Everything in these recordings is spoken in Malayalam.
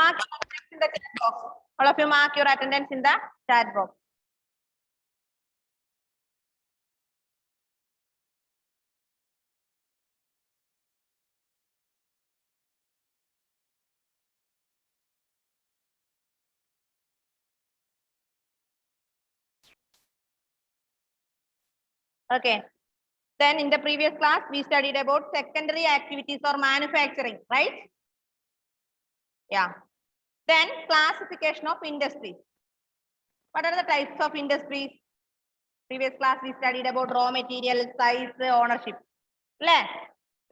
mark your attendance in the chat box. All of you mark your attendance in the chat box. Okay. Then in the previous class, we studied about secondary activities or manufacturing, right? Yeah. Then classification of industries. What are the types of industries? Previous class we studied about raw material, size, ownership.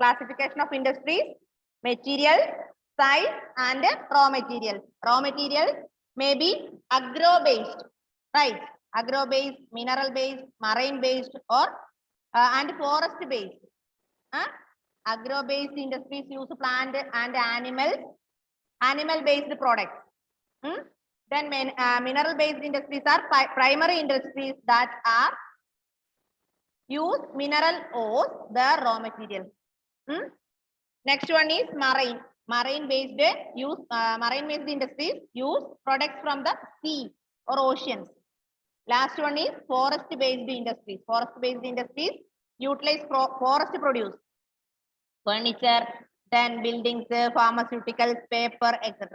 Classification of industries, material, size, and raw material. Raw material may be agro-based, right? Agro-based, mineral-based, marine-based, or and forest-based. Agro-based industries use plant and animal-based products. Then mineral-based industries are primary industries that are use mineral ores, the raw material. Next one is marine. Marine-based industries use products from the sea or oceans. Last one is forest-based industries. Forest-based industries utilize forest produce, furniture, then buildings, pharmaceuticals, paper, etc.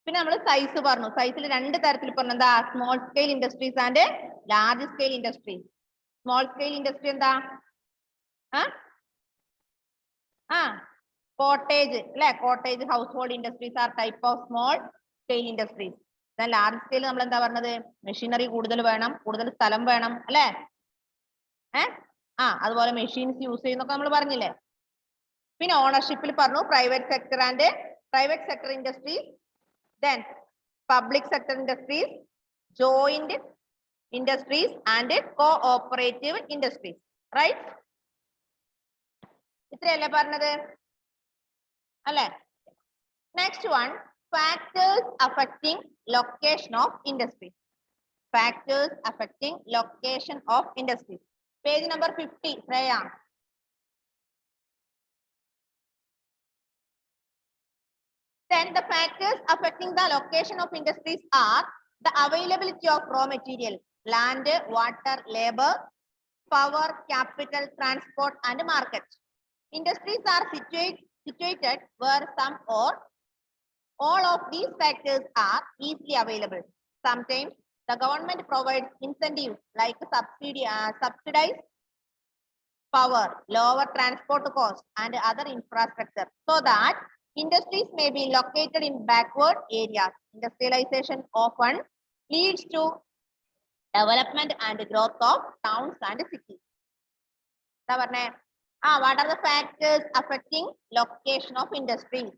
പിന്നെ നമ്മൾ സൈസ് പറഞ്ഞു. സൈസിൽ രണ്ട് തരത്തിൽ പറഞ്ഞു. എന്താ? Small scale industries and large scale industries. Small scale industry എന്താ? കോട്ടേജ് അല്ലെ? Cottage household industries are type of small scale industries. Large scale നമ്മൾ എന്താ പറഞ്ഞത്? മെഷീനറി കൂടുതൽ വേണം, കൂടുതൽ സ്ഥലം വേണം അല്ലെ? അതുപോലെ മെഷീൻസ് യൂസ് ചെയ്യുന്നൊക്കെ നമ്മൾ പറഞ്ഞില്ലേ? പിന്നെ ഓണർഷിപ്പിൽ പറഞ്ഞു private sector and private sector industries, then public sector industries, joint industries and cooperative industries, right? ഇത്രയല്ലേ പറഞ്ഞത് അല്ലേ? Next one, factors affecting location of industries. Factors affecting location of industries. Page number 50, Freya. Then the factors affecting the location of industries are the availability of raw material, land, water, labor, power, capital, transport, and market. Industries are situated where some or all of these factors are easily available. Sometimes the government provides incentives like subsidized power, lower transport costs, and other infrastructure so that industries may be located in backward areas. Industrialization often leads to development and growth of towns and cities. What are the factors affecting location of industries?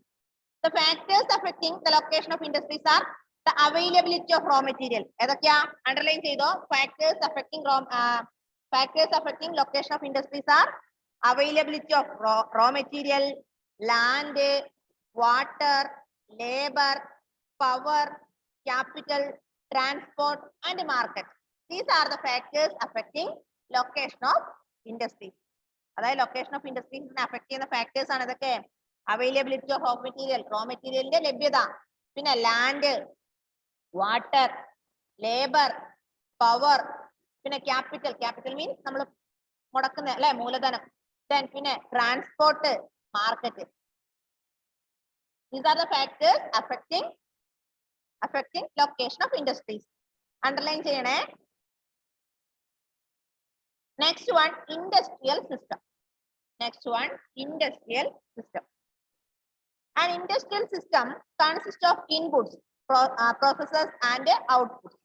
The factors affecting the location of industries are the availability of raw material. Underline chedo. Factors affecting location of industries are availability of raw material, land, water, labor, power, capital, transport, and market. These are the factors affecting location of industries. That location of industries affecting the factors are availability of raw material ലഭ്യത, പിന്നെ land, water, labor, power, പിന്നെ capital means നമ്മൾ മുടക്കുന്ന അല്ലെ മൂലധനം, then പിന്നെ transport, market. These are the factors affecting location of industries. Underline cheyane. Next one, industrial system. An industrial system consists of inputs, processes, and outputs.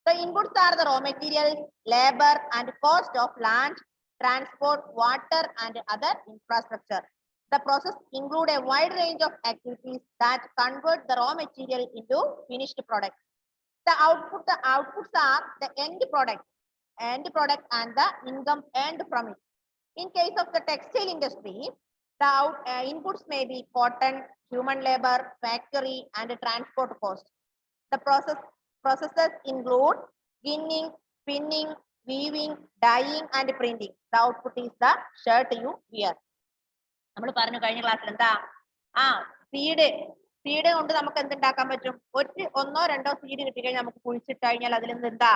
The inputs are the raw materials, labor, and cost of land, transport, water, and other infrastructure. The process include a wide range of activities that convert the raw material into finished product. The outputs are the end product and the income earned from it. In case of the textile industry, the inputs may be cotton, human labor, factory, and transport cost. The processes include ginning, spinning, weaving, dyeing, and printing. The output is the shirt you wear. നമ്മൾ പറഞ്ഞു കഴിഞ്ഞ ക്ലാസ്സിൽ എന്താ? സീഡ് കൊണ്ട് നമുക്ക് എന്തുണ്ടാക്കാൻ പറ്റും? ഒന്നോ രണ്ടോ സീഡ് കിട്ടിക്കഴിഞ്ഞാൽ നമുക്ക് കുഴിച്ചിട്ട് കഴിഞ്ഞാൽ അതിൽ നിന്ന് എന്താ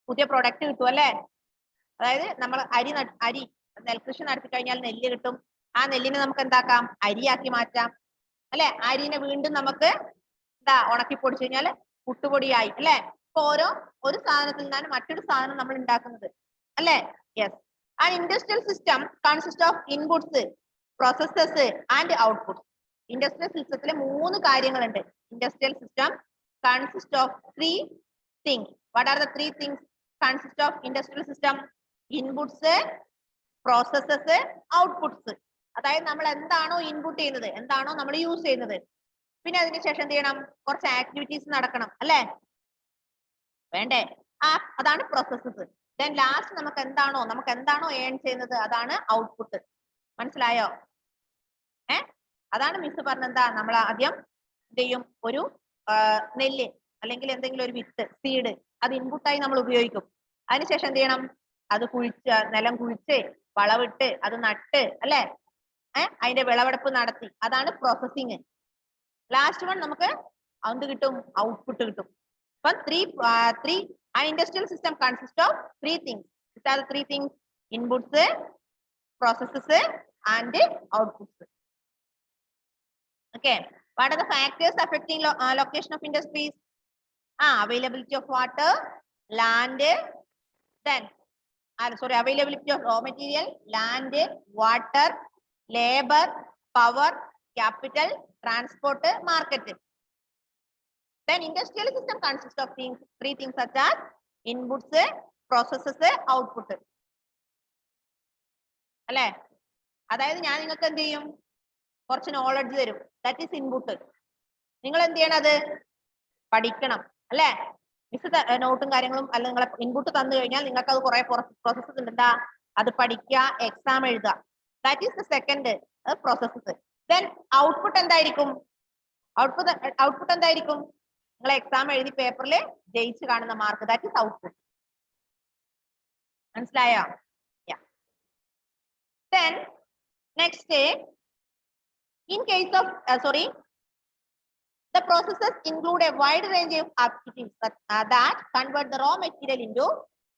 പുതിയ പ്രൊഡക്റ്റ് കിട്ടും അല്ലേ? അതായത് നമ്മൾ അരി നെൽകൃഷി നടത്തി കഴിഞ്ഞാൽ നെല്ല് കിട്ടും. ആ നെല്ലിനെ നമുക്ക് എന്താക്കാം? അരിയാക്കി മാറ്റാം അല്ലെ? അരിനെ വീണ്ടും നമുക്ക് എന്താ ഉണക്കി പൊടിച്ചു കഴിഞ്ഞാൽ പുട്ടുപൊടിയായി അല്ലെ? ഇപ്പൊ ഒരു സാധനത്തിൽ നിന്നാണ് മറ്റൊരു സാധനം നമ്മൾ ഉണ്ടാക്കുന്നത് അല്ലെ? Yes. An industrial system consists of inputs, processes and outputs. Industrial system 3 കാര്യങ്ങളുണ്ട്. Industrial system consists of 3 things. What are the 3 things consist of industrial system? Inputs, processes, outputs. അതായത് നമ്മൾ എന്താണോ ഇൻപുട്ട് ചെയ്യുന്നത്, എന്താണോ നമ്മൾ യൂസ് ചെയ്യുന്നത്, പിന്നെ അതിനുശേഷം എന്ത് ചെയ്യണം? കുറച്ച് ആക്ടിവിറ്റീസ് നടക്കണം അല്ലെ? വേണ്ടേ? അതാണ് പ്രോസസ്സസ്. ദെൻ ലാസ്റ്റ് നമുക്ക് എന്താണോ ഏൺ ചെയ്യുന്നത് അതാണ് ഔട്ട്പുട്ട്. മനസ്സിലായോ? അതാണ് മിസ് പറഞ്ഞെന്താ, നമ്മൾ ആദ്യം എന്ത് ചെയ്യും? ഒരു നെല്ല് അല്ലെങ്കിൽ എന്തെങ്കിലും ഒരു വിത്ത് സീഡ് അത് ഇൻപുട്ടായി നമ്മൾ ഉപയോഗിക്കും. അതിനുശേഷം എന്ത് ചെയ്യണം? അത് നിലം കുഴിച്ച് വളവിട്ട് അത് നട്ട് അല്ലെ? അതിന്റെ വിളവെടുപ്പ് നടത്തി, അതാണ് പ്രോസസ്സിങ്. ലാസ്റ്റ് വൺ നമുക്ക് എന്ത് കിട്ടും? ഔട്ട്പുട്ട് കിട്ടും. അപ്പം an industrial system consists of 3 things. Which are the 3 things? Inputs, processes and outputs. Okay. What are the factors affecting location of industries? Availability of water, land, then availability of raw material, land, water, labor, power, capital, transport, market. Then industrial system consists of 3 things such as inputs, processes, output. അല്ലെ? അതായത് ഞാൻ നിങ്ങൾക്ക് എന്ത് ചെയ്യും? കുറച്ച് നോളജ് തരും. That is input. നിങ്ങൾ എന്ത് ചെയ്യണം? അത് പഠിക്കണം അല്ലെ? മിസ് നോട്ടും കാര്യങ്ങളും അല്ല, നിങ്ങളെ ഇൻപുട്ട് തന്നു കഴിഞ്ഞാൽ നിങ്ങൾക്ക് അത് കുറെ പ്രോസസ്സസ് ഉണ്ട്. എന്താ? അത് പഠിക്കുക, എക്സാം എഴുതുക. That is the second processes. Then output എന്തായിരിക്കും? ഔട്ട്പുട്ട് എന്തായിരിക്കും? നിങ്ങൾ എക്സാം എഴുതി പേപ്പറിൽ ജയിച്ച് കാണുന്ന മാർക്ക്, ദാറ്റ് ഈസ് ഔട്ട്പുട്ട്. മനസ്സിലായോ? Then next, in case of the processes include a wide range of activities that convert the raw material into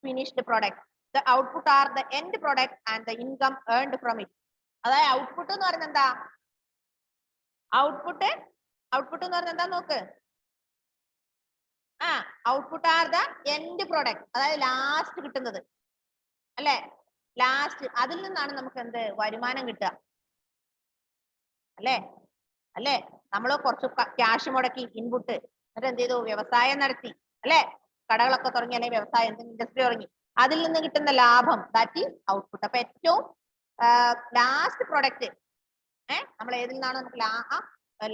finished product. The output are the end product and the income earned from it. അതായത് ഔട്ട്പുട്ട് എന്ന് പറയുന്നത് എന്താ? ഔട്ട്പുട്ട് എന്ന് പറയുന്നത് എന്താ നോക്ക്. Output are the end product, അതായത് ലാസ്റ്റ് കിട്ടുന്നത് അല്ലെ? ലാസ്റ്റ് അതിൽ നിന്നാണ് നമുക്ക് എന്ത് വരുമാനം കിട്ടുക അല്ലേ? നമ്മൾ കുറച്ച് ക്യാഷ് മുടക്കി ഇൻപുട്ട്, എന്നിട്ട് എന്ത് ചെയ്തു? വ്യവസായം നടത്തി അല്ലെ? കടകളൊക്കെ തുടങ്ങി അല്ലെങ്കിൽ വ്യവസായം ഇൻഡസ്ട്രി തുടങ്ങി, അതിൽ നിന്ന് കിട്ടുന്ന ലാഭം, ദാറ്റ് ഈസ് ഔട്ട്പുട്ട്. അപ്പൊ ഏറ്റവും ലാസ്റ്റ് പ്രൊഡക്റ്റ് നമ്മൾ ഏതിൽ നിന്നാണ് നമുക്ക്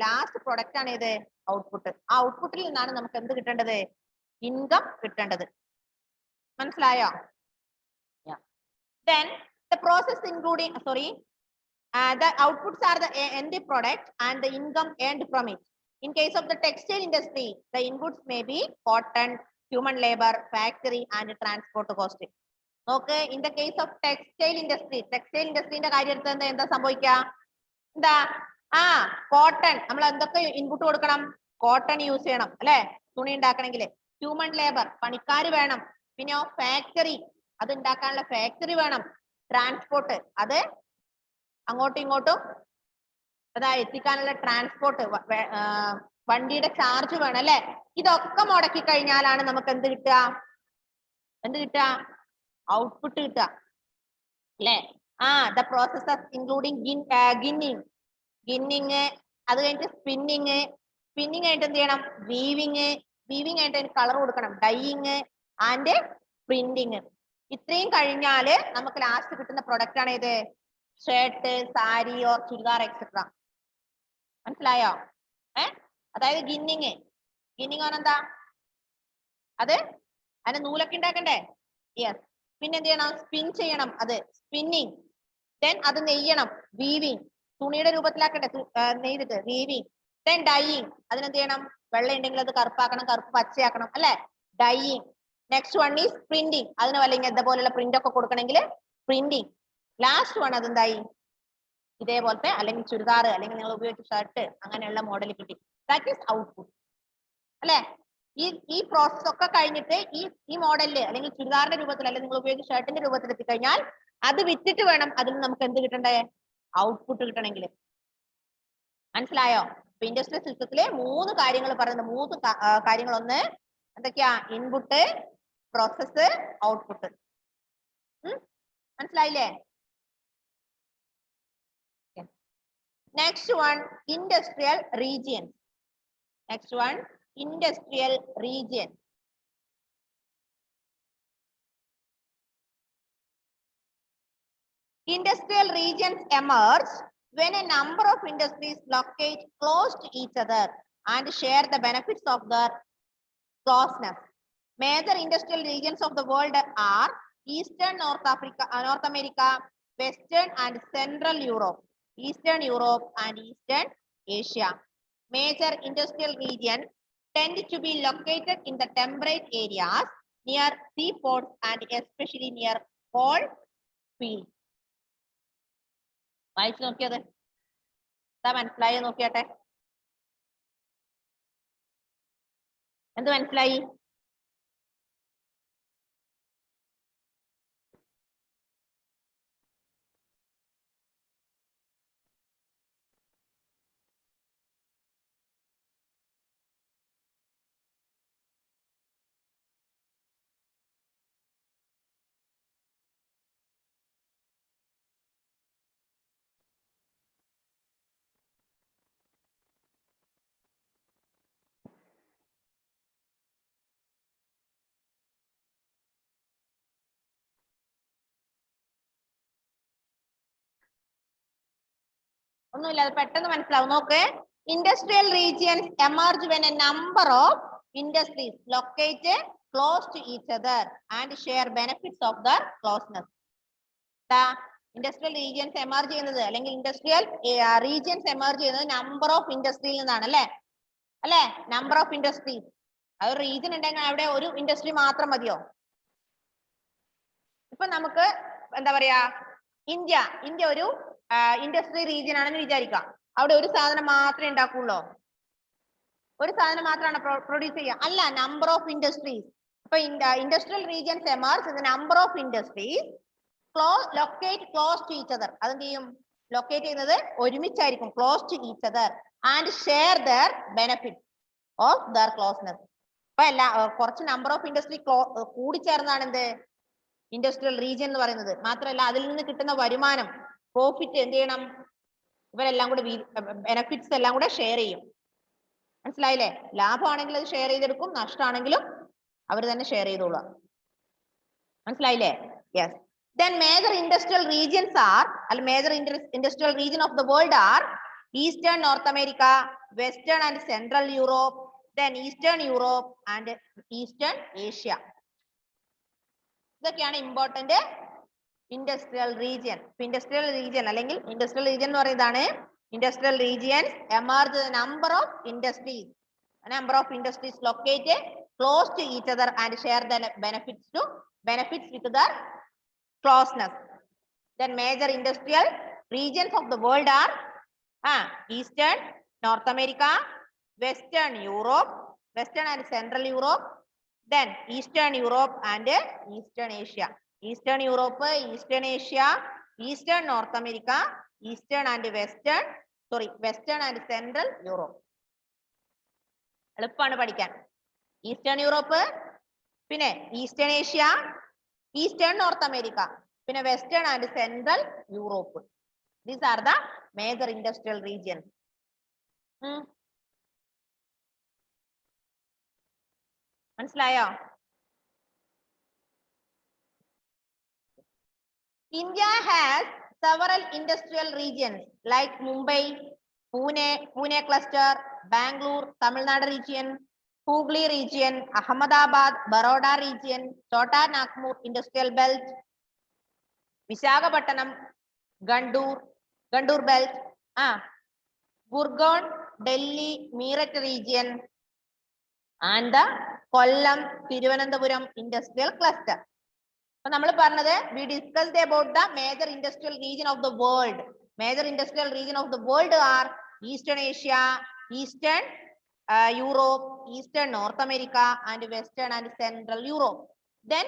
ലാസ്റ്റ് പ്രൊഡക്റ്റ് ആണ് ഏത്? ഔട്ട്പുട്ട്. ആ ഔട്ട്പുട്ടിൽ നിന്നാണ് നമുക്ക് എന്ത് കിട്ടേണ്ടത്? ഇൻകം കിട്ടേണ്ടത്. മനസ്സിലായോ? Then the process including the outputs are the end product and the income earned from it. In case of the textile industry, the inputs may be cotton, human labor, factory and transport cost. Okay, in the case of textile industry ന്റെ കാര്യത്തിൽ എന്താ സംഭവിക്കുക? എന്താ? കോട്ടൺ നമ്മൾ എന്തൊക്കെ ഇൻപുട്ട് കൊടുക്കണം? കോട്ടൺ യൂസ് ചെയ്യണം അല്ലെ? തുണി ഉണ്ടാക്കണമെങ്കിൽ. ഹ്യൂമൻ ലേബർ പണിക്കാർ വേണം. പിന്നെ ഫാക്ടറി അത് ഉണ്ടാക്കാനുള്ള ഫാക്ടറി വേണം. ട്രാൻസ്പോർട്ട് അത് അങ്ങോട്ടും ഇങ്ങോട്ടും എത്തിക്കാനുള്ള ട്രാൻസ്പോർട്ട്, വണ്ടിയുടെ ചാർജ് വേണം അല്ലെ? ഇതൊക്കെ മുടക്കി കഴിഞ്ഞാലാണ് നമുക്ക് എന്ത് കിട്ടുക? ഔട്ട്പുട്ട് കിട്ടുക അല്ലെ? ദ പ്രോസസ്സസ് ഇൻക്ലൂഡിങ് ഗിന്നിങ്, അത് കഴിഞ്ഞിട്ട് സ്പിന്നിങ് ആയിട്ട് എന്ത് ചെയ്യണം? വീവിങ് ആയിട്ട് അതിന് കളർ കൊടുക്കണം. Dyeing and printing. ഇത്രയും കഴിഞ്ഞാല് നമുക്ക് ലാസ്റ്റ് കിട്ടുന്ന പ്രൊഡക്റ്റ് ആണ് ഏത്? Shirt, sari or churidar etcetera. മനസ്സിലായോ? അതായത് ഗിന്നിങ് എന്താ? അതിന് നൂലൊക്കെ ഉണ്ടാക്കണ്ടേ? യെസ്. പിന്നെ എന്ത് ചെയ്യണം? സ്പിൻ ചെയ്യണം. അത് സ്പിന്നിങ്. ദെൻ അത് നെയ്യണം. വീവിങ്, തുണിയുടെ രൂപത്തിലാക്കട്ടെ നെയ്തിട്ട് വീവിങ്. ദെൻ ഡൈയിങ്, അതിനെന്ത് ചെയ്യണം? വെള്ള ഉണ്ടെങ്കിൽ അത് കറുപ്പാക്കണം, കറുപ്പ് പച്ചയാക്കണം അല്ലെ? Dyeing. Next one is printing, അതിന് അല്ലെങ്കിൽ ഇതുപോലുള്ള പ്രിന്റ് ഒക്കെ കൊടുക്കണമെങ്കിൽ പ്രിന്റിങ്. ലാസ്റ്റ് വൺ അതെന്തായി? ഇതേപോലത്തെ അല്ലെങ്കിൽ ചുരിദാർ അല്ലെങ്കിൽ നിങ്ങൾ ഉപയോഗിച്ച ഷർട്ട് അങ്ങനെയുള്ള മോഡൽ കിട്ടി. ദാറ്റ് ഈസ് ഔട്ട്പുട്ട് അല്ലെ. ഈ പ്രോസസ് ഒക്കെ കഴിഞ്ഞിട്ട് ഈ മോഡലില് അല്ലെങ്കിൽ ചുരിദാറിന്റെ രൂപത്തിൽ അല്ലെങ്കിൽ നിങ്ങൾ ഉപയോഗിച്ച ഷർട്ടിന്റെ രൂപത്തിൽ എത്തിക്കഴിഞ്ഞാൽ അത് വിറ്റിട്ട് വേണം അതിൽ നമുക്ക് എന്ത് കിട്ടണ്ടേ, ഔട്ട്പുട്ട് കിട്ടണമെങ്കിൽ. മനസ്സിലായോ? അപ്പൊ ഇൻഡസ്ട്രിയൽ സിസ്റ്റത്തിലെ 3 കാര്യങ്ങൾ പറയുന്നത് 3 കാര്യങ്ങൾ. ഒന്ന് എന്തൊക്കെയാ? Input, process, output. മനസ്സിലായില്ലേ? Next one industrial region. Next one industrial region. Industrial regions emerge when a number of industries locate close to each other and share the benefits of their closeness. Major industrial regions of the world are Eastern North America, Western and Central Europe, Eastern Europe and Eastern Asia. Major industrial regions tend to be located in the temperate areas near seaports and especially near coal fields. വായിച്ചു നോക്കിയത് എന്താ മനസ്സിലായി നോക്കിയാട്ടെ. എന്ത് മനസ്സിലായി? ഒന്നുമില്ല, അത് പെട്ടെന്ന് മനസ്സിലാവും. നോക്ക്, industrial regions emerge when a number of industries locate close to each other and share benefits of their closeness. Industrial regions emerge ചെയ്യുന്നത് അല്ലെങ്കിൽ ഇൻഡസ്ട്രിയൽ റീജിയൻസ് എമർജ് ചെയ്യുന്നത് നമ്പർ ഓഫ് ഇൻഡസ്ട്രിയിൽ നിന്നാണ് അല്ലെ. അല്ലെ, നമ്പർ ഓഫ് ഇൻഡസ്ട്രീസ്. അതൊരു റീജിയൻ ഉണ്ടെങ്കിൽ അവിടെ ഒരു ഇൻഡസ്ട്രി മാത്രം മതിയോ? ഇപ്പൊ നമുക്ക് എന്താ പറയാ, ഇന്ത്യ ഒരു ഇൻഡസ്ട്രി റീജിയൻ ആണെന്ന് വിചാരിക്കാം. അവിടെ ഒരു സാധനം മാത്രമേ ഉണ്ടാക്കുള്ളൂ, ഒരു സാധനം മാത്രമാണ് പ്രൊഡ്യൂസ് ചെയ്യുക? അല്ല, നമ്പർ ഓഫ് ഇൻഡസ്ട്രീസ്. അപ്പൊ industrial regions emerge the number of industries locate close to each other. അതെന്ത് ചെയ്യും? ലൊക്കേറ്റ് ചെയ്യുന്നത് ഒരുമിച്ചായിരിക്കും, close to each other and share their benefit of their closeness. അപ്പൊ കുറച്ച് നമ്പർ ഓഫ് ഇൻഡസ്ട്രി കൂടിച്ചേർന്നാണ് എന്ത് ഇൻഡസ്ട്രിയൽ റീജിയൻ എന്ന് പറയുന്നത്. മാത്രമല്ല അതിൽ നിന്ന് കിട്ടുന്ന വരുമാനം, പ്രോഫിറ്റ് എന്ത് ചെയ്യണം? ഇവരെല്ലാം കൂടെ ബെനിഫിറ്റ്സ് എല്ലാം കൂടെ ഷെയർ ചെയ്യും. മനസ്സിലായില്ലേ? ലാഭമാണെങ്കിൽ അത് ഷെയർ ചെയ്തെടുക്കും, നഷ്ടമാണെങ്കിലും അവർ തന്നെ ഷെയർ ചെയ്തോളാം. മനസ്സിലായില്ലേ? Yes. Then major industrial regions are, major industrial region of the world are Eastern North America, Western and Central Europe, then Eastern Europe and Eastern Asia. ഇതൊക്കെയാണ് important industrial region. Industrial region അല്ലെങ്കിൽ ഇൻഡസ്ട്രിയൽ റീജിയൻ എന്ന് പറയുന്നതാണ് industrial regions emerge number of industries. Number of industries located close to each other and share the benefits with their closeness. Then major industrial regions of the world are Eastern North America, Western Europe, Western and Central Europe, then Eastern Europe and Eastern Asia. Eastern Europe, Eastern Asia, Eastern North America, Eastern and Western and Central Europe. എളുപ്പമാണ് പഠിക്കാൻ. ഈസ്റ്റേൺ യൂറോപ്പ്, പിന്നെ eastern Asia, eastern north America, പിന്നെ western and central Europe. These are the major industrial regions. മനസ്സിലായോ? India has several industrial regions like Mumbai, Pune cluster, Bangalore, Tamil Nadu region, Hooghly region, Ahmedabad, Baroda region, Chota Nagpur industrial belt, Visakhapatnam, Gandoor belt, Gurgaon, Delhi, Meerut region, and the Kollam, Thiruvananthapuram industrial cluster. So, we discussed about the major industrial region of the world. Major industrial region of the world are Eastern Asia, Eastern Europe, Eastern North America, and Western and Central Europe. Then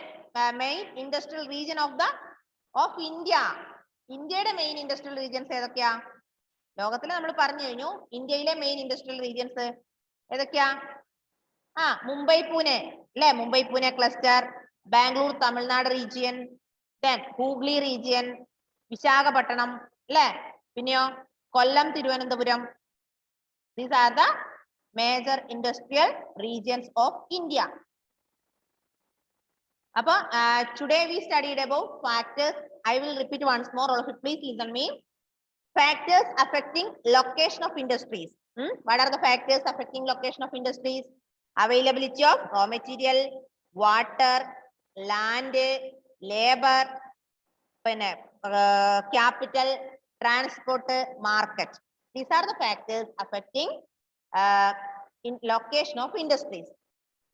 main industrial region of India. ഇന്ത്യയുടെ മെയിൻ ഇൻഡസ്ട്രിയൽ റീജിയൻസ് ഏതൊക്കെയാ? ലോകത്തിൽ നമ്മൾ പറഞ്ഞു കഴിഞ്ഞു. ഇന്ത്യയിലെ മെയിൻ ഇൻഡസ്ട്രിയൽ റീജിയൻസ് ഏതൊക്കെയാ? മുംബൈ പൂനെ അല്ലെ, Mumbai Pune cluster, Bangalore Tamil Nadu region, then Hooghly region, Visakhapatnam അല്ലെ, പിന്നെയോ Kollam Thiruvananthapuram. These are the major industrial regions of India. അപ്പൊ today we studied about factors. I will repeat once more. All of you please listen me. Factors affecting location of industries. What are the factors affecting location of industries? Availability of raw material, water, land, labor, capital, transport, market. These are the factors affecting in location of industries.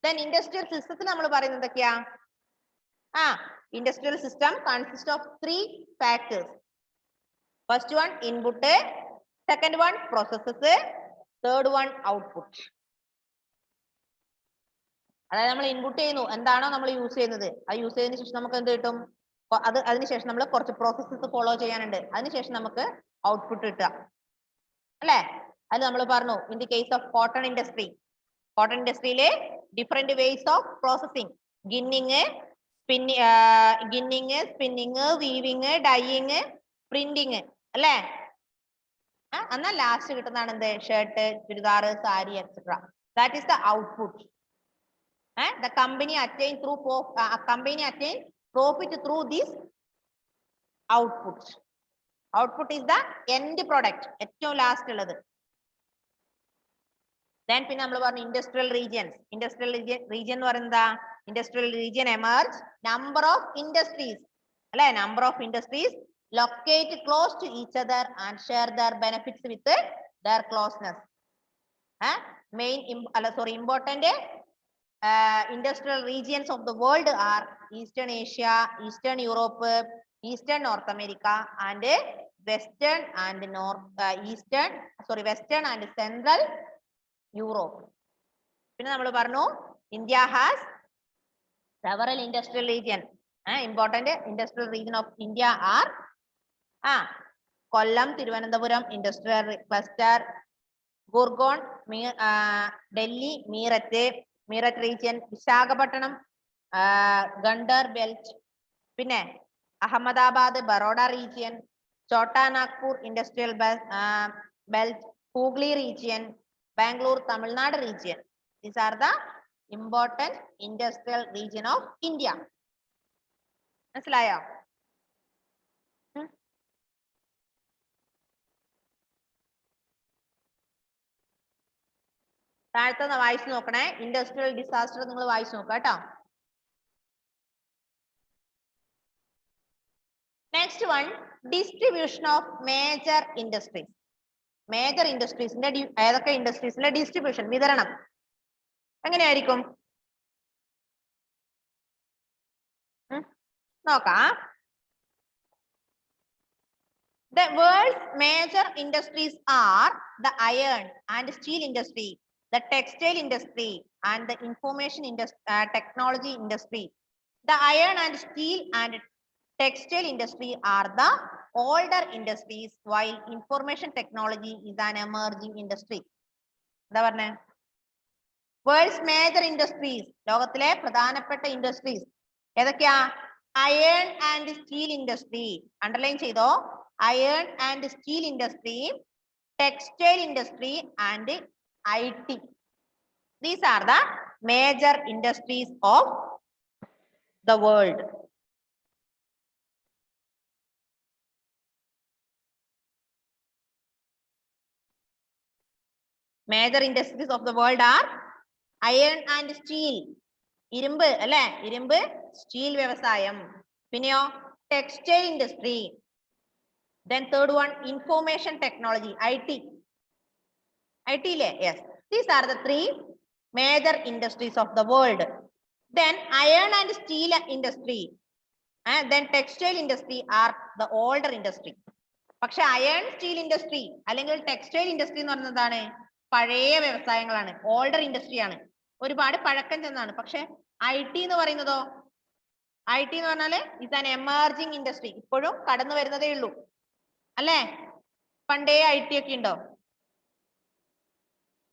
Then industrial system നമ്മൾ പറയുന്നത് എന്തൊക്കെയാ? Industrial system consists of 3 factors. First one input, second one processes, third one output. അതായത് നമ്മൾ ഇൻപുട്ട് ചെയ്യുന്നു, എന്താണോ നമ്മൾ യൂസ് ചെയ്യുന്നത്, അത് യൂസ് ചെയ്തതിനു ശേഷം നമുക്ക് എന്ത് കിട്ടും? അതിനുശേഷം നമ്മൾ കുറച്ച് പ്രോസസ്സസ് ഫോളോ ചെയ്യാനുണ്ട്, അതിനുശേഷം നമുക്ക് ഔട്ട്പുട്ട് കിട്ടുക അല്ലെ. അത് നമ്മൾ പറഞ്ഞു. In the case of cotton industry, cotton ഇൻഡസ്ട്രിയിലെ different ways of processing, spinning, weaving, dyeing, printing അല്ലെ. എന്നാൽ ലാസ്റ്റ് കിട്ടുന്നതാണ് എന്ത്? Shirt, churidar, sari etcetera. That is the output. The company attain profit through this output. Output is the end product, ഏറ്റവും ലാസ്റ്റ് ഉള്ളത്. Then പിന്നെ നമ്മൾ പറഞ്ഞു ഇൻഡസ്ട്രിയൽ റീജിയൻസ്. ഇൻഡസ്ട്രിയൽ റീജിയൻ എന്ന് പറയുന്നത് industrial region emerge number of industries അല്ലെ, number of industries locate close to each other and share their benefits with their closeness. Important industrial regions of the world are Eastern Asia, Eastern Europe, Eastern North America, and Western and Western and Central Europe. പിന്നെ നമ്മൾ പറഞ്ഞു India has several industrial regions. Important industrial region of India are Kollam, Thiruvananthapuram industrial cluster, Gurgaon, Delhi, Meerut region, Visakhapatnam, Gandhar belt, പിന്നെ Ahmedabad, Baroda region, Chota Nagpur industrial belt, Hooghly region, Bangalore, Tamil Nadu region. These are the important industrial region of India. മനസ്സിലായോ? താഴത്തെ വായിച്ചു നോക്കണേ. ഇൻഡസ്ട്രിയൽ ഡിസാസ്റ്റർ നിങ്ങൾ വായിച്ചു നോക്കുക കേട്ടോ. Next one, distribution of major industries. Major ഇൻഡസ്ട്രീസിന്റെ ഏതൊക്കെ ഇൻഡസ്ട്രീസിന്റെ ഡിസ്ട്രിബ്യൂഷൻ, വിതരണം എങ്ങനെയായിരിക്കും നോക്കാം. The world's major industries are the iron and steel industry, the textile industry, and the information technology industry. The iron and steel and textile industry are the older industries, while information technology is an emerging industry. എന്താ പറഞ്ഞേ? വേൾഡ്സ് മേജർ ഇൻഡസ്ട്രീസ്, ലോകത്തിലെ പ്രധാനപ്പെട്ട ഇൻഡസ്ട്രീസ് ഏതൊക്കെയാ? Iron and steel industry, underline ചെയ്തോ. Iron and steel industry, textile industry, and IT. These are the major industries of the world. Major industries of the world are iron and steel. ഇരുമ്പ് അല്ലെ, ഇരുമ്പ്, സ്റ്റീൽ വ്യവസായം. പിന്നെയോ textile industry. Then third one, information technology, IT. IT le, yes. These are the 3 major industries of the world. Then iron and steel industry and then textile industry are the older industry. പക്ഷെ അയൺ സ്റ്റീൽ ഇൻഡസ്ട്രി അല്ലെങ്കിൽ ടെക്സ്റ്റൈൽ ഇൻഡസ്ട്രി എന്ന് പറയുന്നതാണ് പഴയ വ്യവസായങ്ങളാണ്, ഓൾഡർ ഇൻഡസ്ട്രി ആണ്, ഒരുപാട് പഴക്കം ചെന്നാണ്. പക്ഷെ IT എന്ന് പറയുന്നതോ, IT എന്ന് പറഞ്ഞാല് ഇസ് ആൻ എമർജിങ് ഇൻഡസ്ട്രി, ഇപ്പോഴും കടന്നു വരുന്നതേ ഉള്ളൂ അല്ലേ? പണ്ടേ IT ഒക്കെ ഉണ്ടോ?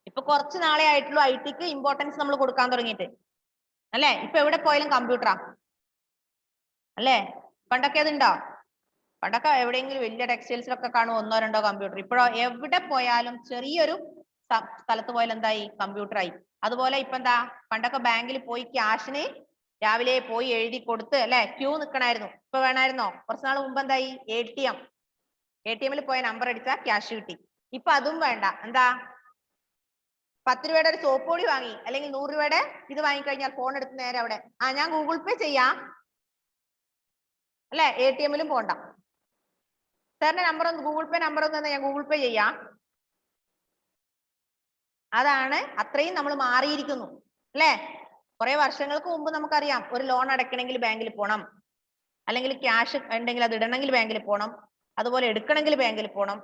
ഇപ്പൊ കുറച്ച് നാളെ ആയിട്ടുള്ളൂ IT-ക്ക് ഇമ്പോർട്ടൻസ് നമ്മൾ കൊടുക്കാൻ തുടങ്ങിയിട്ട് അല്ലേ? ഇപ്പൊ എവിടെ പോയാലും കമ്പ്യൂട്ടറാ അല്ലേ? പണ്ടൊക്കെ അതുണ്ടോ? പണ്ടൊക്കെ എവിടെയെങ്കിലും വലിയ ടെക്സ്റ്റൈൽസിലൊക്കെ കാണും ഒന്നോ രണ്ടോ കമ്പ്യൂട്ടർ. ഇപ്പോഴോ എവിടെ പോയാലും ചെറിയൊരു സ്ഥലത്ത് പോയാലും എന്തായി? കമ്പ്യൂട്ടറായി. അതുപോലെ ഇപ്പൊ എന്താ, പണ്ടൊക്കെ ബാങ്കിൽ പോയി ക്യാഷിന് രാവിലെ പോയി എഴുതി കൊടുത്ത് അല്ലെ ക്യൂ നിൽക്കണായിരുന്നു. ഇപ്പൊ വേണമായിരുന്നോ? കുറച്ച് നാൾ മുമ്പ് എന്തായി? ATM-ൽ പോയ നമ്പർ അടിച്ചാൽ ക്യാഷ് കിട്ടി. ഇപ്പൊ അതും വേണ്ട. എന്താ, 10 രൂപയുടെ ഒരു സോപ്പ് പൊടി വാങ്ങി അല്ലെങ്കിൽ 100 രൂപയുടെ ഇത് വാങ്ങിക്കഴിഞ്ഞാൽ ഫോൺ എടുത്ത് നേരെ അവിടെ ഞാൻ ഗൂഗിൾ പേ ചെയ്യാം അല്ലെ? ATM-ലും പോണ്ട. സാറിന്റെ നമ്പർ ഒന്ന് ഗൂഗിൾ പേ നമ്പർ ഒന്ന് ഞാൻ ഗൂഗിൾ പേ ചെയ്യാം. അതാണ്, അത്രയും നമ്മൾ മാറിയിരിക്കുന്നു അല്ലെ? കുറെ വർഷങ്ങൾക്ക് മുമ്പ് നമുക്കറിയാം, ഒരു ലോൺ അടയ്ക്കണമെങ്കിൽ ബാങ്കിൽ പോകണം, അല്ലെങ്കിൽ ക്യാഷ് ഉണ്ടെങ്കിൽ അത് ഇടണമെങ്കിൽ ബാങ്കിൽ പോകണം, അതുപോലെ എടുക്കണമെങ്കിൽ ബാങ്കിൽ പോകണം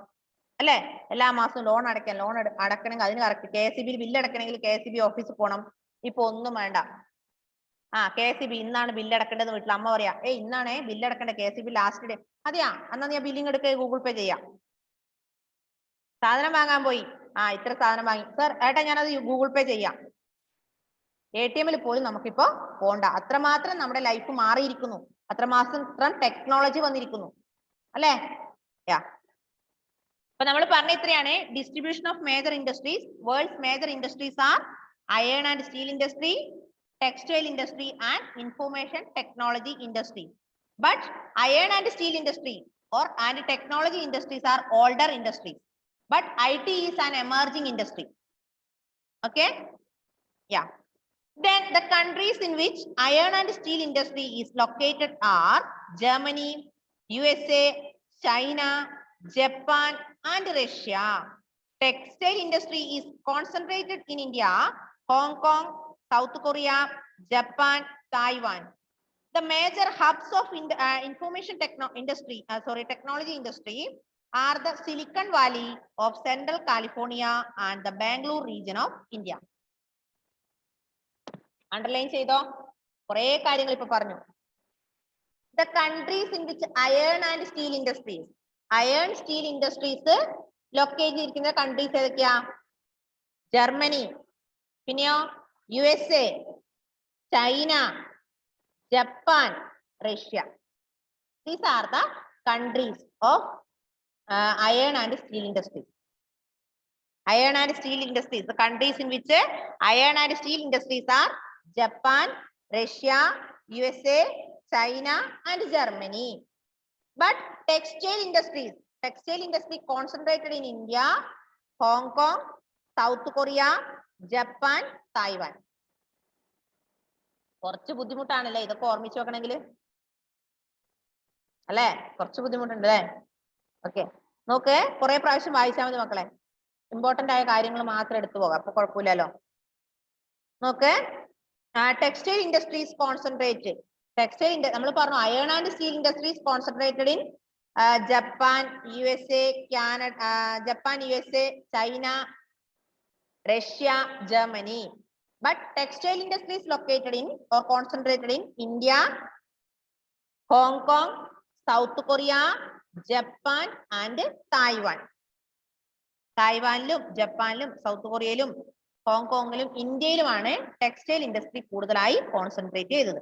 അല്ലെ? എല്ലാ മാസവും ലോൺ അടയ്ക്കാൻ, ലോൺ അടക്കണമെങ്കിൽ അതിന് കറക്റ്റ് KSEB ബില്ല് അടക്കണമെങ്കിൽ KSEB ഓഫീസിൽ പോകണം. ഇപ്പൊ ഒന്നും വേണ്ട. KSEB ഇന്നാണ് ബില്ല് അടക്കേണ്ടത്. വീട്ടിൽ അമ്മ പറയാ, ഇന്നാണേ ബില്ല് അടക്കേണ്ടത്, KSEB ലാസ്റ്റ് ഡേ. അതെയാ, എന്നാ ഞാൻ ബില്ലിങ് എടുക്കുക, ഗൂഗിൾ പേ ചെയ്യാം. സാധനം വാങ്ങാൻ പോയി, ഇത്ര സാധനം വാങ്ങി, സർ ഏട്ടാ ഞാനത് ഗൂഗിൾ പേ ചെയ്യാം. ATM-ൽ പോലും നമുക്കിപ്പോ പോണ്ട. അത്രമാത്രം നമ്മുടെ ലൈഫ് മാറിയിരിക്കുന്നു, അത്രമാത്രം ടെക്നോളജി വന്നിരിക്കുന്നു അല്ലേ? അപ്പൊ നമ്മൾ പറഞ്ഞ ഇത്രയാണ് distribution of major industries. World's major industries are iron and steel industry, textile industry and information technology industry. But iron and steel industry and technology industries are older industries. But IT is an emerging industry. Okay? Yeah. Then the countries in which iron and steel industry is located are Germany, USA, China, Japan and Russia. Textile industry is concentrated in India, Hong Kong, South Korea, Japan, Taiwan. The major hubs of information technology industry are the Silicon Valley of Central California and the Bangalore region of India. Underline ചെയ്തോ, കുറേ കാര്യങ്ങൾ ഇപ്പൊ പറഞ്ഞു. The countries in which iron and steel industries, iron steel industries locate ചെയ്തിരിക്കുന്ന countries ഏതൊക്കെയാ? ജർമ്മനി, പിന്നെയോ USA, China, Japan, Russia. These are the countries of iron and steel industries. Iron and steel industries, the countries in which iron and steel industries are Japan, Russia, USA, China and Germany. But textile industry concentrated in India, Hong Kong, South Korea, Japan, Taiwan. കുറച്ച് ബുദ്ധിമുട്ടാണല്ലേ ഇതൊക്കെ ഓർമ്മിച്ചു വെക്കണമെങ്കിൽ അല്ലേ? കുറച്ച് ബുദ്ധിമുട്ടുണ്ട് അല്ലേ? ഓക്കെ, നോക്ക്, കുറെ പ്രാവശ്യം വായിച്ചാൽ മതി മക്കളെ. ഇമ്പോർട്ടന്റ് ആയ കാര്യങ്ങൾ മാത്രം എടുത്തു പോകാം, അപ്പൊ കുഴപ്പമില്ലല്ലോ. നോക്ക്, ടെക്സ്റ്റൈൽ ഇൻഡസ്ട്രീസ് കോൺസെൻട്രേറ്റ്. നമ്മൾ പറഞ്ഞു iron and steel industries concentrated in Japan, USA, Canada, Japan, USA, China, Russia, Germany. But textile industries located in or concentrated in India, Hong Kong, South Korea, Japan and Taiwan. തായ്വാനിലും ജപ്പാനിലും സൗത്ത് കൊറിയയിലും ഹോങ്കോങ്ങിലും ഇന്ത്യയിലുമാണ് ടെക്സ്റ്റൈൽ ഇൻഡസ്ട്രി കൂടുതലായി കോൺസെൻട്രേറ്റ് ചെയ്തത്.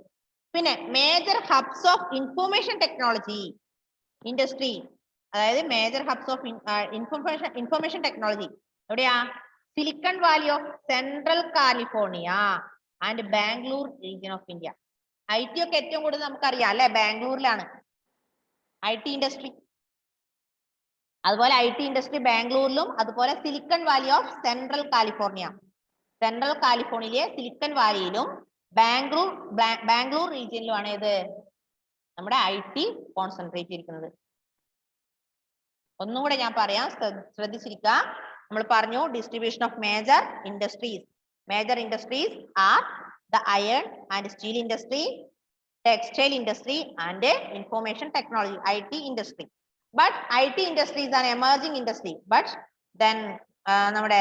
പിന്നെ major hubs of information technology industry, അതായത് major hubs of information technology എവിടെയാ? Silicon valley of central California and Bangalore region of India. IT ഒക്കെ ഏറ്റവും കൂടുതൽ നമുക്കറിയാം അല്ലെ, ബാംഗ്ലൂരിലാണ് IT ഇൻഡസ്ട്രി. അതുപോലെ IT ഇൻഡസ്ട്രി ബാംഗ്ലൂരിലും, അതുപോലെ silicon valley of central California, central കാലിഫോർണിയയിലെ സിലിക്കൺ വാലിയിലും ബാംഗ്ലൂർ റീജിയനിലുമാണ് ഇത് നമ്മുടെ IT കോൺസെൻട്രേറ്റ് ചെയ്തിരിക്കുന്നത്. ഒന്നും കൂടെ ഞാൻ പറയാം, ശ്രദ്ധിച്ചിരിക്കുക. നമ്മൾ പറഞ്ഞു distribution of major industries. Major industries are the iron and steel industry, textile industry and information technology IT industry. But IT industry is an emerging industry. But then നമ്മുടെ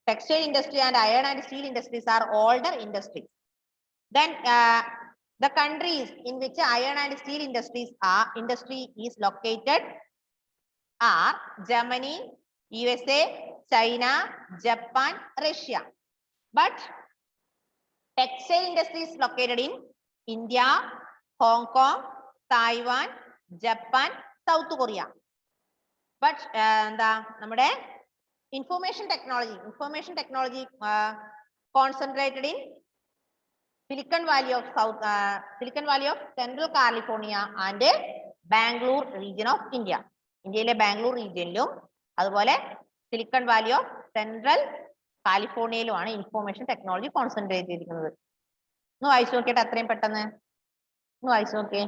textile industry and iron and steel industries are older industries. Then the countries in which iron and steel industry is located are Germany, USA, China, Japan, Russia. But textile industry is located in India, Hong Kong, Taiwan, Japan, South Korea. But നമ്മുടെ information technology concentrated in Silicon Valley of Central California and Bangalore region of India. ഇന്ത്യയിലെ ബാംഗ്ലൂർ റീജിയനിലും അതുപോലെ സിലിക്കൺ വാലി ഓഫ് സെൻട്രൽ കാലിഫോർണിയയിലുമാണ് ഇൻഫോർമേഷൻ ടെക്നോളജി കോൺസെൻട്രേറ്റ് ചെയ്തിരിക്കുന്നത്. ഒന്ന് വായിച്ചു നോക്കിയിട്ട് അത്രയും പെട്ടെന്ന് ഒന്ന് വായിച്ചു നോക്കിയേ.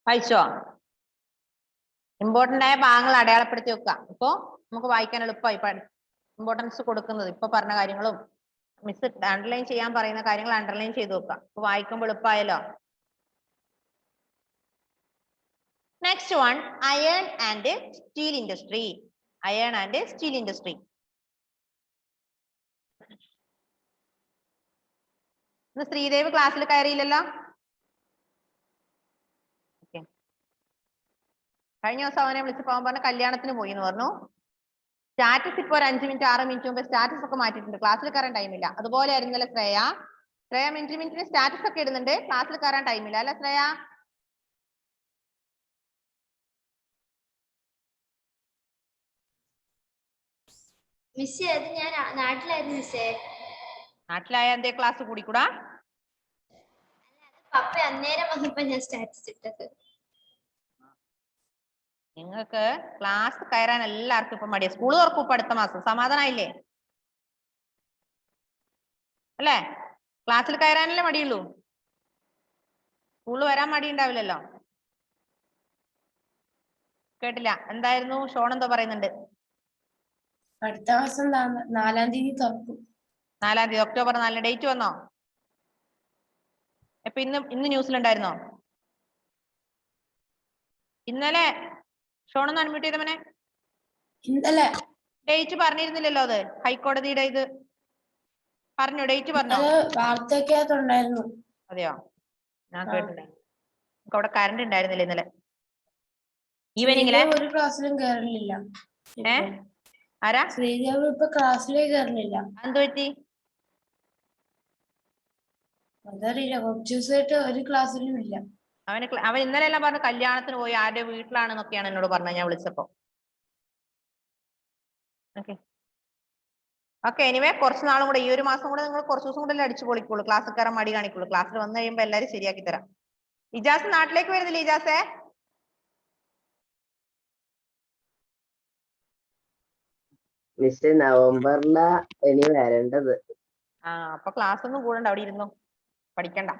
വായിച്ചോ? ഇമ്പോർട്ടന്റ് ആയ ഭാഗങ്ങൾ അടയാളപ്പെടുത്തി വെക്കുക. ഇപ്പോ നമുക്ക് വായിക്കാൻ എളുപ്പമായി ഇമ്പോർട്ടൻസ് കൊടുക്കുന്നത് ഇപ്പൊ പറഞ്ഞ കാര്യങ്ങളും മിസ് അണ്ടർലൈൻ ചെയ്യാൻ പറയുന്ന കാര്യങ്ങൾ അണ്ടർലൈൻ ചെയ്ത് വെക്കുക. ഇപ്പൊ വായിക്കുമ്പോൾ എളുപ്പമായല്ലോ. Next one, iron and steel industry. Iron and steel industry. ഇന്ന് ശ്രീദേവ് ക്ലാസ്സിൽ കയറിയില്ലല്ലോ? കഴിഞ്ഞ ദിവസം അവനെ വിളിച്ച് പോകാൻ പറഞ്ഞ കല്യാണത്തിന് പോയി എന്ന് പറഞ്ഞു. സ്റ്റാറ്റസ് ഇപ്പൊ ഒരു 5 മിനിറ്റ് 6 മിനിറ്റ് മുമ്പ് സ്റ്റാറ്റസ് ഒക്കെ മാറ്റിയിട്ടുണ്ട്. ക്ലാസ്സിൽ കയറാൻ ടൈമില്ല. അതുപോലെ ആയിരുന്നല്ലേ ശ്രേയ മിനിറ്റിന് സ്റ്റാറ്റസ് ഒക്കെ ഇടുന്നുണ്ട്, ക്ലാസ്സിൽ കയറാൻ ടൈമില്ല അല്ലെ ശ്രേയ? മിസ്സേ, അത് ഞാൻ നാട്ടിലായിരുന്നു മിസ്സേ. നാട്ടിലായ എന്തേ ക്ലാസ് കൂടിക്കൂടാ? പപ്പ അന്നേരം വന്നപ്പോ ഞാൻ സ്റ്റാറ്റസ് ഇട്ടത്. നിങ്ങൾക്ക് ക്ലാസ് കയറാൻ എല്ലാവർക്കും ഇപ്പൊ മടിയാ. സ്കൂൾ തുറക്കും ഇപ്പൊ അടുത്ത മാസം. സമാധാനായില്ലേ അല്ലേ? ക്ലാസ്സിൽ കയറാനല്ലേ മടിയുള്ളൂ, സ്കൂളിൽ വരാൻ മടി ഉണ്ടാവില്ലല്ലോ. കേട്ടില്ല, എന്തായിരുന്നു ഷോൺ എന്തോ പറയുന്നുണ്ട്? അടുത്ത മാസം 4-ാം തീയതി തുറക്കും. 4-ാം തീയതി, ഒക്ടോബർ 4. ഡേറ്റ് വന്നോ? ഇപ്പൊ ഇന്ന് ന്യൂസിലുണ്ടായിരുന്നോ? ഇന്നലെ ഷോണൊന്ന് അൺമ്യൂട്ട് ചെയ്ത മോനെ. ഇന്നലെ ഡേറ്റ് പറഞ്ഞിരുന്നില്ലല്ലോ, അത് ഹൈക്കോടതിയുടെ ഇത് പറഞ്ഞു, ഡേറ്റ് പറഞ്ഞോ? വാർത്തയ്ക്കകത്തുണ്ടായിരുന്നു. അതെയോ, ഞാൻ കേട്ടില്ല. അവിടെ കറണ്ട് ഉണ്ടായിരുന്നില്ല ഇന്നലെ ഈവനിങ്ങിലെ. ഒരു ക്ലാസ്സിലും കയറുന്നില്ല. ആരാ? ശ്രീദേവ് ഇപ്പൊ ക്ലാസ്സിലേക്ക് കയറുന്നില്ല. എന്ത് പറ്റി? അതറിയില്ല, കുറച്ച് ദിവസമായിട്ട് ഒരു ക്ലാസ്സിലും ഇല്ല. അവൻ ഇന്നലെ എല്ലാം പറഞ്ഞു കല്യാണത്തിന് പോയി, ആരുടെ വീട്ടിലാണെന്നൊക്കെയാണ് എന്നോട് പറഞ്ഞത് ഞാൻ വിളിച്ചപ്പോ. ഓക്കെ എനിവേ, കുറച്ച് നാളും കൂടെ, ഈ ഒരു മാസം കൂടെ നിങ്ങൾ കുറച്ച് ദിവസം കൂടെ അടിച്ചു പൊളിക്കുള്ളൂ. ക്ലാസ്സിൽ കയറാൻ മടി കാണിക്കുള്ളൂ. ക്ലാസ്സിൽ വന്നു കഴിയുമ്പോൾ എല്ലാവരും ശരിയാക്കി തരാം. ഇജാസ് നാട്ടിലേക്ക് വരുന്നില്ല? ഇജാസേ മിസ് നവംബറിലാ ഇനി വരേണ്ടത്. അപ്പൊ ക്ലാസ് ഒന്നും കൂടണ്ട, അവിടെ ഇരുന്നു പഠിക്കണ്ട.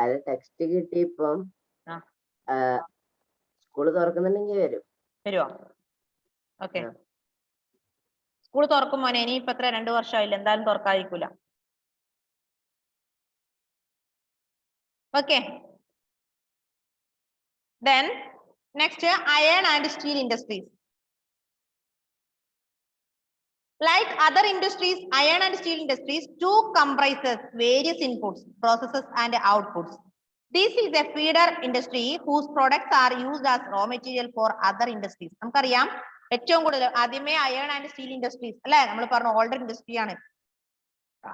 അത് ടെക്സ്റ്റ് കിട്ടിയപ്പം ആ. സ്കൂള് തുറക്കുന്നുണ്ടെങ്കിൽ വരും. വരുവോ? ഓക്കെ. സ്കൂൾ തുറക്കും മോനെ, ഇനിയിപ്പോ എത്ര 2 വർഷമായില്ല, എന്തായാലും തുറക്കാതിരിക്കൂല. Okay. Then next, iron and steel industries. Like other industries, iron and steel industries too comprises various inputs, processes and outputs. This is a feeder industry whose products are used as raw material for other industries. നമുക്കറിയാം ഏറ്റവും കൂടുതൽ ആദ്യമേ അയൺ ആൻഡ് സ്റ്റീൽ ഇൻഡസ്ട്രീസ് അല്ലെ നമ്മൾ പറഞ്ഞു, ഓൾഡർ ഇൻഡസ്ട്രി ആണ്.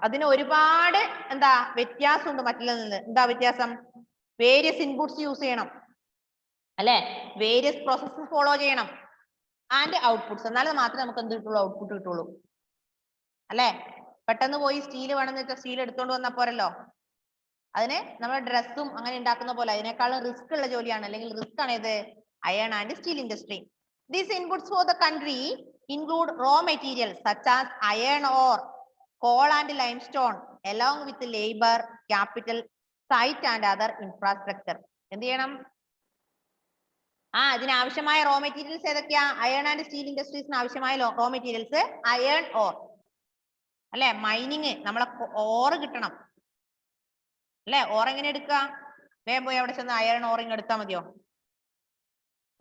അതിന് ഒരുപാട് എന്താ വ്യത്യാസമുണ്ട് മറ്റുള്ളതിൽ നിന്ന്. എന്താ വ്യത്യാസം? വേരിയസ് ഇൻപുട്സ് യൂസ് ചെയ്യണം അല്ലെ, വേരിയസ് പ്രോസസ്സസ് ഫോളോ ചെയ്യണം, ആൻഡ് ഔട്ട്പുട്ട്സ്. എന്നാലും മാത്രമേ നമുക്ക് എന്ത് കിട്ടുള്ളൂ? ഔട്ട്പുട്ട് കിട്ടുള്ളൂ അല്ലെ. പെട്ടെന്ന് പോയി സ്റ്റീൽ വേണമെന്ന് വെച്ചാൽ സ്റ്റീൽ എടുത്തോണ്ട് വന്നാൽ പോരല്ലോ. അതിന് നമ്മൾ ഡ്രസ്സും അങ്ങനെ ഉണ്ടാക്കുന്ന പോലെ അതിനേക്കാളും റിസ്ക് ഉള്ള ജോലിയാണ്, അല്ലെങ്കിൽ റിസ്ക് ആണ് ഇത് iron and steel industry. These inputs for the country include raw materials such as iron ore, coal and limestone, along with labor, capital, site and other infrastructure. എന്ത് ചെയ്യണം? ഇതിന് ആവശ്യമായ റോ മെറ്റീരിയൽസ് ഏതൊക്കെയാ? അയൺ ആൻഡ് സ്റ്റീൽ ഇൻഡസ്ട്രീസിന് ആവശ്യമായ റോ മെറ്റീരിയൽസ് അയൺ ഓർ അല്ലെ, മൈനിങ്, നമ്മളെ ഓറ് കിട്ടണം അല്ലെ. ഓർ എങ്ങനെ എടുക്കുക? വേഗം പോയി അവിടെ ചെന്ന് അയൺ ഓറിങ് എടുത്താൽ മതിയോ?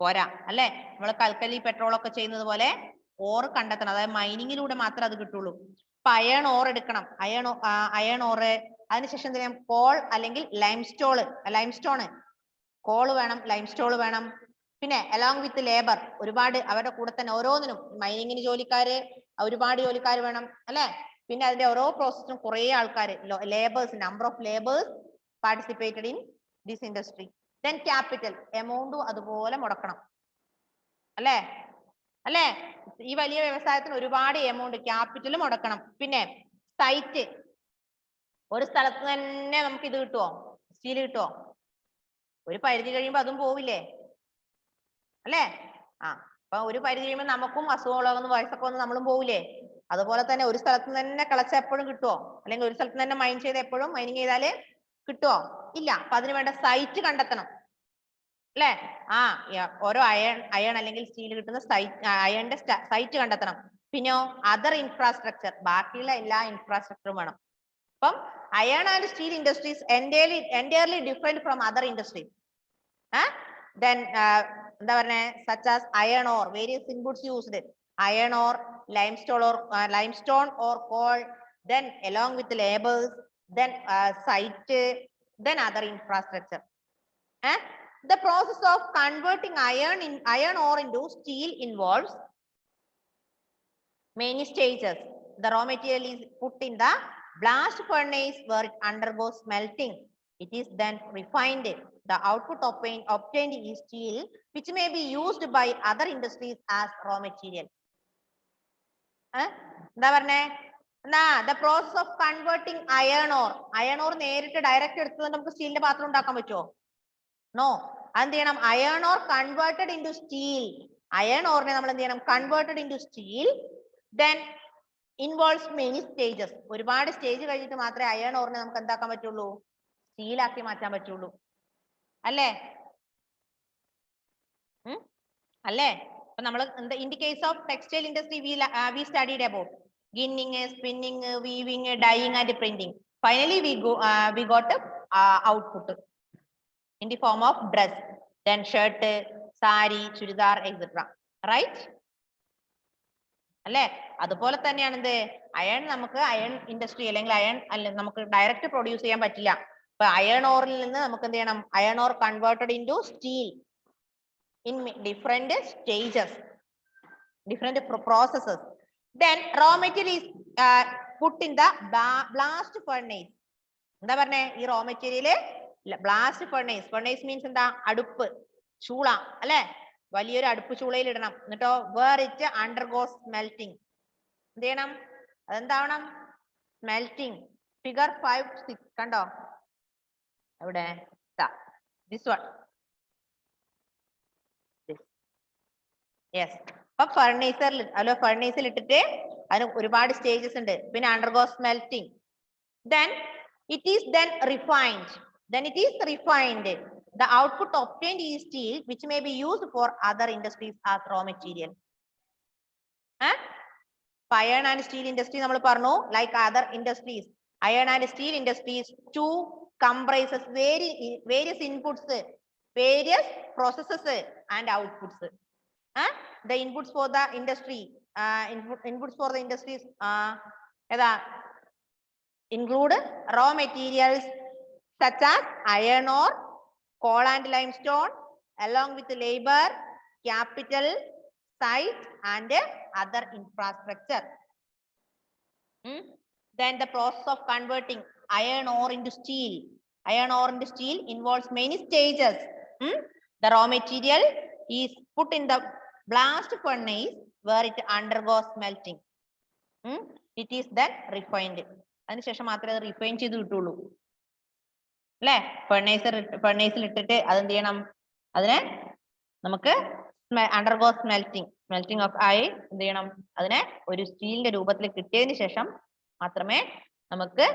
പോരാ അല്ലെ. നമ്മൾ കൽക്കലി പെട്രോൾ ഒക്കെ ചെയ്യുന്നത് പോലെ ഓറ് കണ്ടെത്തണം, അതായത് മൈനിങ്ങിലൂടെ മാത്രമേ അത് കിട്ടുള്ളൂ. അപ്പൊ അയൺ ഓർ എടുക്കണം, അയൺ ഓറ്. അതിനുശേഷം എന്ത് ചെയ്യാം? കോൾ അല്ലെങ്കിൽ ലൈംസ്റ്റോണ്, കോള് വേണം, ലൈംസ്റ്റോൾ വേണം. പിന്നെ അലോങ് വിത്ത് ലേബർ, ഒരുപാട് അവരുടെ കൂടെ തന്നെ ഓരോന്നിനും മൈനിങ്ങിന് ജോലിക്കാര്, ഒരുപാട് ജോലിക്കാർ വേണം അല്ലെ. പിന്നെ അതിന്റെ ഓരോ പ്രോസസ്സിനും കുറെ ആൾക്കാർ, labours, number of labours participated in this industry. Then capital, എമൗണ്ടും അതുപോലെ മുടക്കണം അല്ലെ. ഈ വലിയ വ്യവസായത്തിന് ഒരുപാട് എമൗണ്ട് ക്യാപിറ്റൽ മുടക്കണം. പിന്നെ സൈറ്റ്, ഒരു സ്ഥലത്ത് തന്നെ നമുക്ക് ഇത് കിട്ടുമോ? സ്റ്റീൽ കിട്ടുമോ? ഒരു പരിധി കഴിയുമ്പോ അതും പോവില്ലേ അല്ലേ? അപ്പൊ ഒരു പരിധി കഴിയുമ്പോൾ നമുക്കും അസുഖമുള്ളതെന്ന് വയസ്സൊക്കെ വന്ന് നമ്മളും പോവില്ലേ? അതുപോലെ തന്നെ ഒരു സ്ഥലത്ത് തന്നെ കളച്ച എപ്പോഴും കിട്ടുമോ? അല്ലെങ്കിൽ ഒരു സ്ഥലത്ത് തന്നെ മൈൻ ചെയ്ത് എപ്പോഴും മൈനിങ് ചെയ്താല് കിട്ടുമോ? ഇല്ല. അപ്പൊ അതിന് വേണ്ട സൈറ്റ് കണ്ടെത്തണം അല്ലെ. ഓരോ അയൺ അല്ലെങ്കിൽ സ്റ്റീൽ കിട്ടുന്ന അയണിന്റെ സൈറ്റ് കണ്ടെത്തണം. പിന്നെയോ അതർ ഇൻഫ്രാസ്ട്രക്ചർ, ബാക്കിയുള്ള എല്ലാ ഇൻഫ്രാസ്ട്രക്ചറും വേണം. അപ്പം iron and steel industries entirely different from other industries. Then എന്താ പറഞ്ഞേ? such as iron ore, various inputs used, iron ore, limestone or coal, then along with labors, then site, then other infrastructure. The process of converting iron ore into steel involves many stages. The raw material is put in the blast furnace where it undergoes smelting. It is then refined. The output obtained is steel, which may be used by other industries as raw material. എന്താ പറഞ്ഞേ? The process of converting iron ore നേരിട്ട് ഡയറക്റ്റ് എടുത്തുകൊണ്ട് നമുക്ക് സ്റ്റീലിന്റെ പാത്രം ഉണ്ടാക്കാൻ പറ്റുമോ? നോ. എന്ത് ചെയ്യണം? Iron or converted into steel. Iron ഓറിനെ നമ്മൾ എന്ത് ചെയ്യണം? Converted into steel. Then involves many stages. ഒരുപാട് സ്റ്റേജ് കഴിഞ്ഞിട്ട് മാത്രമേ അയൺ ഓറിനെ നമുക്ക് എന്താക്കാൻ പറ്റുള്ളൂ? സ്റ്റീലാക്കി മാറ്റാൻ പറ്റുള്ളൂ അല്ലേ? അല്ലേ? അപ്പൊ നമ്മൾ in the case of textile industry we studied about ഗിന്നിങ്, spinning, weaving, dyeing and printing. Finally we got output in the form of dress, then shirt, sari, chudidar, etc. Right? അല്ലെ? അതുപോലെ തന്നെയാണ് എന്ത്? അയൺ നമുക്ക് അയൺ ഇൻഡസ്ട്രി അല്ലെങ്കിൽ അയൺ നമുക്ക് ഡയറക്റ്റ് പ്രൊഡ്യൂസ് ചെയ്യാൻ പറ്റില്ല. അപ്പൊ അയൺ ഓറിൽ നിന്ന് നമുക്ക് എന്ത് ചെയ്യണം? Iron or converted into steel in different stages, different processes. Then raw material is put in the blast furnace. എന്താ പറഞ്ഞേ? ഈ raw material blast furnace means എന്താ? അടുപ്പ്, ചൂള അല്ലെ? വലിയൊരു അടുപ്പ് ചൂളയിൽ ഇടണം. എന്നിട്ടോ where it undergoes smelting. എന്ത് ചെയ്യണം? അതെന്താവണം? സ്മെൽറ്റിംഗ്. ഫിഗർ 5-6 കണ്ടോ? എവിടെ? this one. Yes. അപ്പൊ ഫർണേസിൽ ഇട്ടിട്ട് അതിന് ഒരുപാട് സ്റ്റേജസ് ഉണ്ട്. പിന്നെ undergo smelting, then it is then refined. The output obtained is steel which may be used for other industries as raw material. Iron and steel industry നമ്മൾ പറഞ്ഞു, like other industries, iron and steel industries two comprises various inputs, various processes and outputs. The inputs for the industry, inputs for the industries include raw materials such as iron ore, coal and limestone, along with labor, capital, site and other infrastructure. Then the process of converting iron ore into steel. Iron ore into steel involves many stages. The raw material is put in the blast furnace where it undergoes smelting. It is then refined. അതിനുശേഷം മാത്രമേ അത് റിഫൈൻ ചെയ്ത് കിട്ടുള്ളൂ അല്ലെ. ഫർണേസിൽ ഇട്ടിട്ട് അതെന്ത് ചെയ്യണം, അതിനെ നമുക്ക് അണ്ടർഗോ സ്മെൽറ്റിംഗ് ഓഫ് ആയി എന്ത് ചെയ്യണം, അതിനെ ഒരു സ്റ്റീലിന്റെ രൂപത്തിൽ കിട്ടിയതിന് ശേഷം മാത്രമേ നമുക്ക്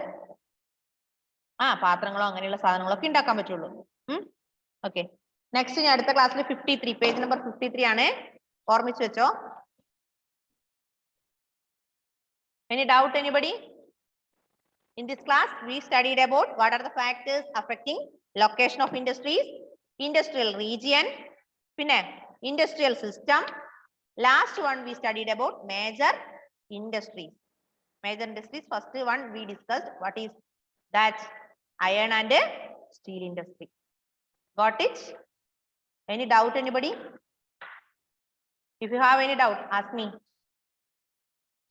പാത്രങ്ങളോ അങ്ങനെയുള്ള സാധനങ്ങളൊക്കെ ഉണ്ടാക്കാൻ പറ്റുള്ളൂ. ഓക്കെ, നെക്സ്റ്റ് ഞാൻ അടുത്ത ക്ലാസ്സിൽ 53 പേജ് നമ്പർ 53 ആണ്, ഓർമ്മിച്ചു വെച്ചോ. Any doubt anybody? In this class, we studied about what are the factors affecting location of industries, industrial region, industrial system. Last one we studied about major industries. Major industries, first one we discussed what is that, iron and steel industry. Got it? Any doubt anybody? If you have any doubt, ask me.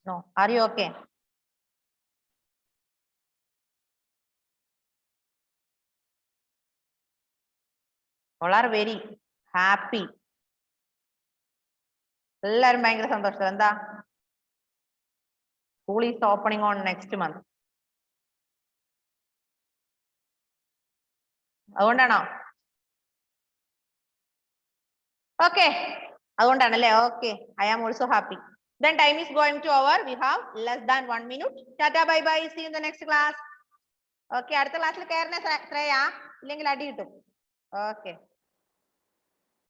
No, are you okay? All are very happy. എല്ലാരും ഭയങ്കര സന്തോഷം. എന്താ, school is opening on next month. അതുകൊണ്ടാണോ? ഓക്കെ, അതുകൊണ്ടാണല്ലേ. Okay, I am also happy. Then time is going to over. We have less than 1 minute. Tata, bye bye. See you in the next class. Okay, അടുത്ത ക്ലാസ്സിൽ കയറുന്ന ശ്രേയ, ഇല്ലെങ്കിൽ അടി കിട്ടും. Okay.